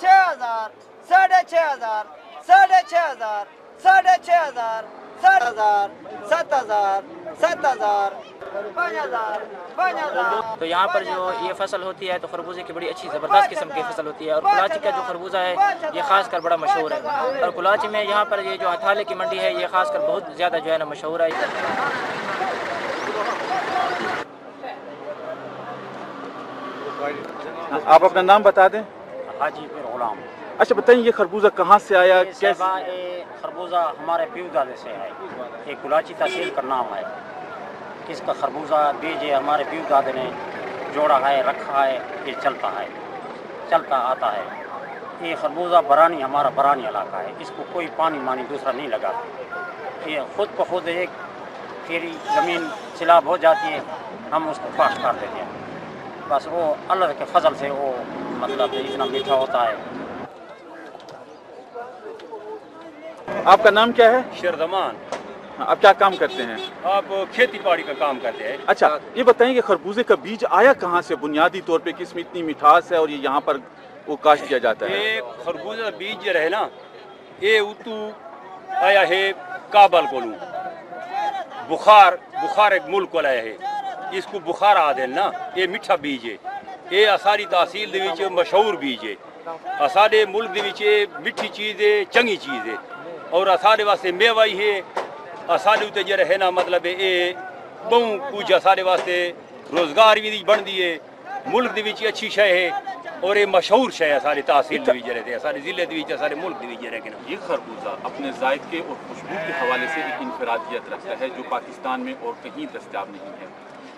6000, 6500, 6500, 6500, 6000, 7000, 7000, 5000, 5000। تو یہاں پر جو یہ فصل ہوتی ہے تو خربوزے کی بڑی اچھی زبردست قسم کی فصل ہوتی ہے، اور کلاچی کا جو خربوزہ ہے یہ خاص کر بڑا مشہور ہے، اور کلاچی میں یہاں پر یہ جو ہتھالے کی منڈی ہے یہ خاص کر بہت زیادہ جو ہے نا مشہور ہے۔ آپ اپنا نام بتا دیں؟ حاجی پیر غلام۔ اچھا بتائیں یہ خربوزہ کہاں سے آیا؟ یہ خربوزہ ہمارے پیو دادے سے ہے، یہ کلاچی تحصیل کا نام ہے۔ اس کا خربوزہ بیج ہمارے پیو دادے نے جوڑا ہے، رکھا ہے، یہ چلتا آتا ہے۔ یہ خربوزہ برانی ہمارا برانی علاقہ ہے، اس کو کوئی پانی دوسرا نہیں لگا، یہ خود بخود ایک پھیری زمین سیلاب ہو جاتی ہے، ہم اس کو کاشت کر دیتے ہیں، بس وہ اللہ کے فضل سے وہ مطلب اتنا میٹھا ہوتا ہے۔ آپ کا نام کیا ہے؟ شیرزمان۔ آپ کیا کام کرتے ہیں؟ آپ کھیتی باڑی کا کام کرتے ہیں۔ اچھا یہ بتائیں کہ خربوزے کا بیج آیا کہاں سے بنیادی طور پہ، کس میں اتنی مٹھاس ہے اور یہ یہاں پر وہ کاشت کیا جاتا ہے؟ یہ خربوزہ بیج جو ہے نا یہ اتو آیا ہے کابل کو، بخار ایک ملک کو آیا ہے، اس کو بخار آدھے نا، یہ میٹھا بیج ہے، یہ ساری تحصیل دے وچ مشہور بیج ہے، سارے ملک دے وچ میٹھی چیز ہے، چنگی چیز ہے، اور سارے واسطے میوہ ہی ہے، سارے اتنے جو ہے نا مطلب یہ بہت کچھ سارے واسطے روزگار بھی بنتی ہے، ملک دے وچ اچھی شے ہے، اور یہ مشہور شے ہے ساری تحصیل دے وچ رہتے ہیں، سارے ضلع دے وچ، سارے ملک دے وچ رہتے ہیں۔ یہ خربوزہ اپنے ذائقے اور خوشبو کے حوالے سے ایک انفرادیت رکھتا ہے جو پاکستان میں اور کہیں دستیاب نہیں ہے۔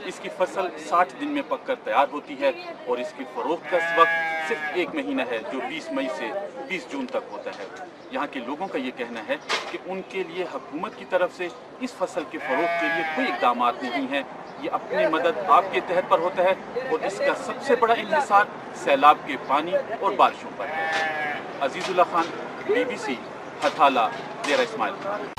اس کی فصل 60 دن میں پک کر تیار ہوتی ہے اور اس کی فروخت کا وقت صرف 1 مہینہ ہے جو 20 مئی سے 20 جون تک ہوتا ہے۔ یہاں کے لوگوں کا یہ کہنا ہے کہ ان کے لیے حکومت کی طرف سے اس فصل کے فروغ کے لیے کوئی اقدامات نہیں ہیں، یہ اپنی مدد آپ کے تحت پر ہوتا ہے اور اس کا سب سے بڑا انحصار سیلاب کے پانی اور بارشوں پر ہے۔ عزیز اللہ خان، BBC، ہتھالہ، ڈیرہ اسماعیل خان۔